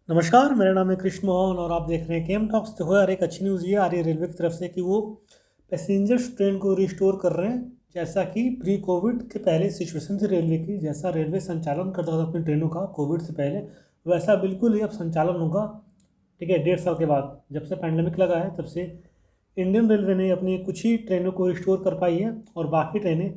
नमस्कार, मेरा नाम है कृष्ण मोहन और आप देख रहे हैं केम टॉक्स। देखो यार, एक अच्छी न्यूज़ ये आ रही है रेलवे की तरफ से कि वो पैसेंजर्स ट्रेन को रिस्टोर कर रहे हैं, जैसा कि प्री कोविड के पहले सिचुएशन थी रेलवे की। जैसा रेलवे संचालन करता था अपनी ट्रेनों का कोविड से पहले, वैसा बिल्कुल ही अब संचालन होगा। ठीक है, 1.5 साल के बाद जब से पैंडेमिक लगा है तब से इंडियन रेलवे ने अपनी कुछ ही ट्रेनों को रिस्टोर कर पाई है और बाकी ट्रेनें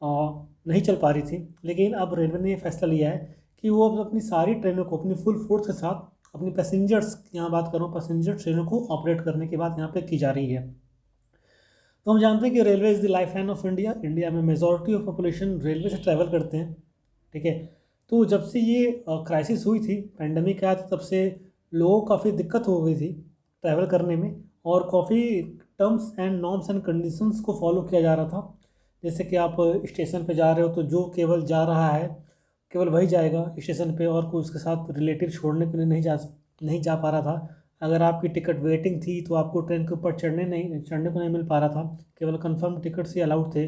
नहीं चल पा रही थी। लेकिन अब रेलवे ने ये फैसला लिया है कि वो अब अपनी सारी ट्रेनों को अपनी फुल फोर्स के साथ अपनी पैसेंजर्स, यहाँ बात करूँ पैसेंजर ट्रेनों को ऑपरेट करने की बात यहाँ पे की जा रही है। तो हम जानते हैं कि railway is the life line of India. India में मेजॉरिटी ऑफ पॉपुलेशन रेलवे से ट्रैवल करते हैं। ठीक है, तो जब से ये क्राइसिस हुई थी, पैंडमिक आया था, तब से लोगों को काफ़ी दिक्कत हो गई थी ट्रैवल करने में, और काफ़ी terms and norms and conditions को फॉलो किया जा रहा था। जैसे कि आप स्टेशन पे जा रहे हो तो जो केवल जा रहा है केवल वही जाएगा स्टेशन पे, और कोई उसके साथ रिलेटिव छोड़ने के लिए नहीं जा पा रहा था। अगर आपकी टिकट वेटिंग थी तो आपको ट्रेन के ऊपर चढ़ने को नहीं मिल पा रहा था। केवल कंफर्म टिकट्स ही अलाउड थे।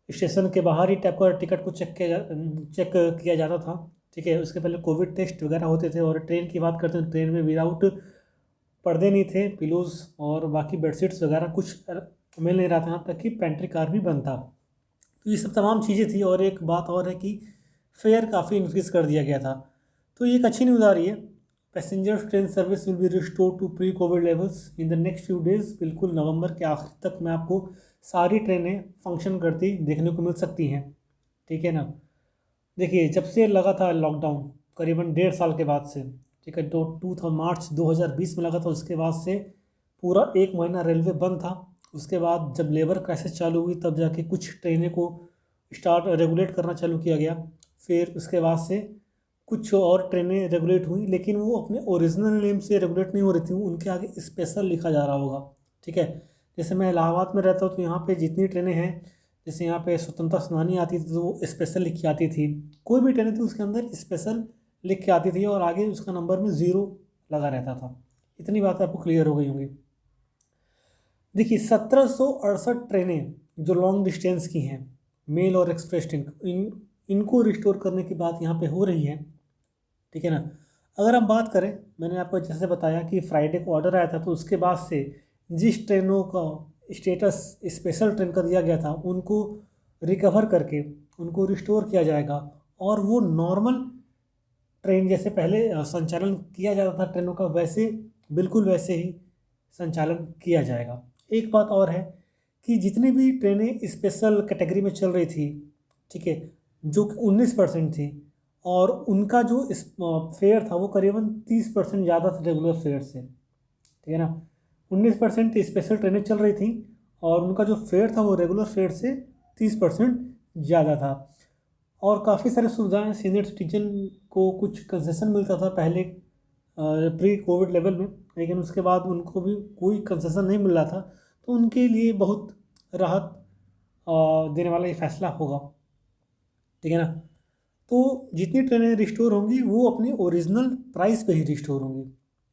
स्टेशन के बाहर ही टिकट को चेक किया जाता था। ठीक है, उसके पहले कोविड टेस्ट वगैरह होते थे। और ट्रेन की बात करते हैं, ट्रेन में विदाउट पर्दे नहीं थे, पिलोज और बाकी बेडशीट्स वगैरह कुछ मिल नहीं रहा था, यहाँ तक कि पेंट्री कार भी बंद था। तो ये सब तमाम चीज़ें थी। और एक बात और है कि फेयर काफ़ी इंक्रीज़ कर दिया गया था। तो ये एक अच्छी न्यूज़ आ रही है। Passenger train service will be restore to pre Covid levels in the next few days. बिल्कुल नवंबर के आखिर तक मैं आपको सारी ट्रेनें फंक्शन करती देखने को मिल सकती हैं। ठीक है ना। देखिए, जब से लगा था लॉकडाउन करीबन 1.5 साल के बाद से, ठीक है, तो मार्च 2020 में लगा था, उसके बाद से पूरा 1 महीना रेलवे बंद था। उसके बाद जब लेबर क्राइसिस चालू हुई तब जाके कुछ ट्रेनें को स्टार्ट रेगुलेट करना चालू किया गया। फिर उसके बाद से कुछ और ट्रेनें रेगुलेट हुई, लेकिन वो अपने ओरिजिनल नेम से रेगुलेट नहीं हो रही थी, उनके आगे स्पेशल लिखा जा रहा होगा। ठीक है, जैसे मैं इलाहाबाद में रहता हूँ तो यहाँ पे जितनी ट्रेनें हैं, जैसे यहाँ पे स्वतंत्रता सेनानी आती थी तो वो स्पेशल लिख के आती थी। कोई भी ट्रेन थी उसके अंदर स्पेशल लिख के आती थी और आगे उसका नंबर में 0 लगा रहता था। इतनी बात आपको क्लियर हो गई होंगी। देखिए, 1768 ट्रेनें जो लॉन्ग डिस्टेंस की हैं, मेल और एक्सप्रेस ट्रेन, इनको रिस्टोर करने की बात यहाँ पे हो रही है। ठीक है ना। अगर हम बात करें, मैंने आपको जैसे बताया कि फ्राइडे को ऑर्डर आया था, तो उसके बाद से जिस ट्रेनों का स्टेटस स्पेशल ट्रेन का दिया गया था उनको रिकवर करके उनको रिस्टोर किया जाएगा। और वो नॉर्मल ट्रेन जैसे पहले संचालन किया जाता था ट्रेनों का, वैसे बिल्कुल वैसे ही संचालन किया जाएगा। एक बात और है कि जितनी भी ट्रेनें स्पेशल कैटेगरी में चल रही थी, ठीक है, जो कि 19% थी, और उनका जो फेयर था वो करीबन 30% ज़्यादा था रेगुलर फेयर से। ठीक है ना। 19% स्पेशल ट्रेनें चल रही थी और उनका जो फेयर था वो रेगुलर फेयर से 30% ज़्यादा था। और काफ़ी सारी सुविधाएं सीनियर सिटीजन को कुछ कंसेशन मिलता था पहले प्री कोविड लेवल में, लेकिन उसके बाद उनको भी कोई कंसेशन नहीं मिल रहा था। तो उनके लिए बहुत राहत देने वाला ये फैसला होगा। ठीक है ना। तो जितनी ट्रेनें रिस्टोर होंगी वो अपनी ओरिजिनल प्राइस पे ही रिस्टोर होंगी।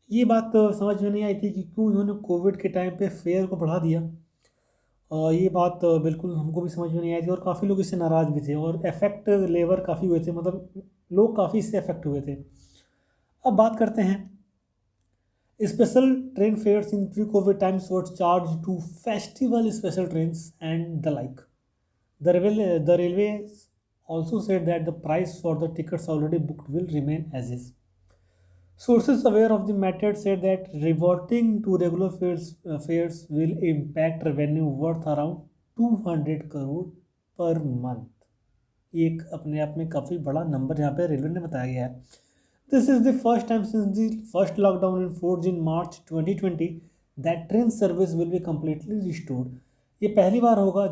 ये बात समझ में नहीं आई थी कि क्यों उन्होंने कोविड के टाइम पे फेयर को बढ़ा दिया। ये बात बिल्कुल हमको भी समझ में नहीं आई थी, और काफ़ी लोग इससे नाराज़ भी थे, और अफेक्ट लेबर काफ़ी हुए थे, मतलब लोग काफ़ी इससे अफेक्ट हुए थे। अब बात करते हैं special train fares in pre Covid times were charge to festival special train and the like. The railways also said that the price for the tickets already booked will remain as is. Sources aware of the matter said that reverting to regular fares will impact revenue worth around 200 crore per month. ये एक अपने आप में काफ़ी बड़ा number यहाँ पे railway ने बताया गया है। This is the first time since the first lockdown enforced in March 2020 that train service will be completely restored. ये पहली बार होगा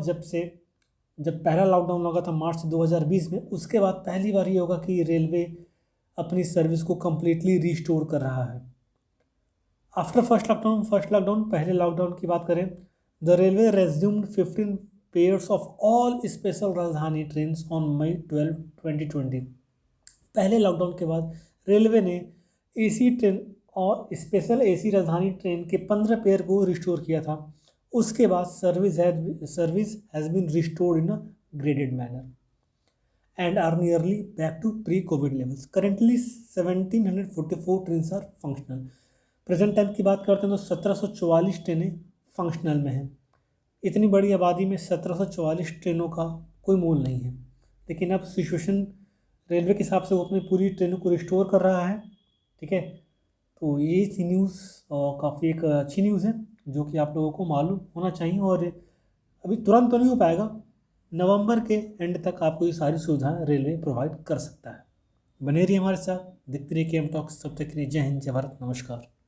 जब पहला लॉकडाउन लगा था मार्च 2020 में, उसके बाद पहली बार ये होगा कि रेलवे अपनी सर्विस को कम्प्लीटली रिस्टोर कर रहा है। आफ्टर फर्स्ट लॉकडाउन पहले लॉकडाउन की बात करें, the railway resumed 15 pairs of all special Rajdhani train on May 12, 2020। पहले लॉकडाउन के बाद रेलवे ने एसी ट्रेन और स्पेशल एसी राजधानी ट्रेन के 15 पेयर को रिस्टोर किया था। उसके बाद service has been restored in a graded manner. and are nearly back to pre-COVID levels. Currently 1744 trains are functional. Present time की बात करते हैं तो 1744 ट्रेनें फंक्शनल में हैं। इतनी बड़ी आबादी में 1744 ट्रेनों का कोई मोल नहीं है, लेकिन अब सिचुएशन रेलवे के हिसाब से वो अपनी पूरी ट्रेनों को रिस्टोर कर रहा है। ठीक है, तो ये थी न्यूज़ और काफ़ी एक अच्छी न्यूज़ है जो कि आप लोगों को मालूम होना चाहिए। और अभी तुरंत तो नहीं हो पाएगा, नवंबर के एंड तक आपको ये सारी सुविधाएं रेलवे प्रोवाइड कर सकता है। बने रहिए हमारे साथ, देखते रहिए केएम टॉक्स। तब तक के लिए जय हिंद, जय भारत, नमस्कार।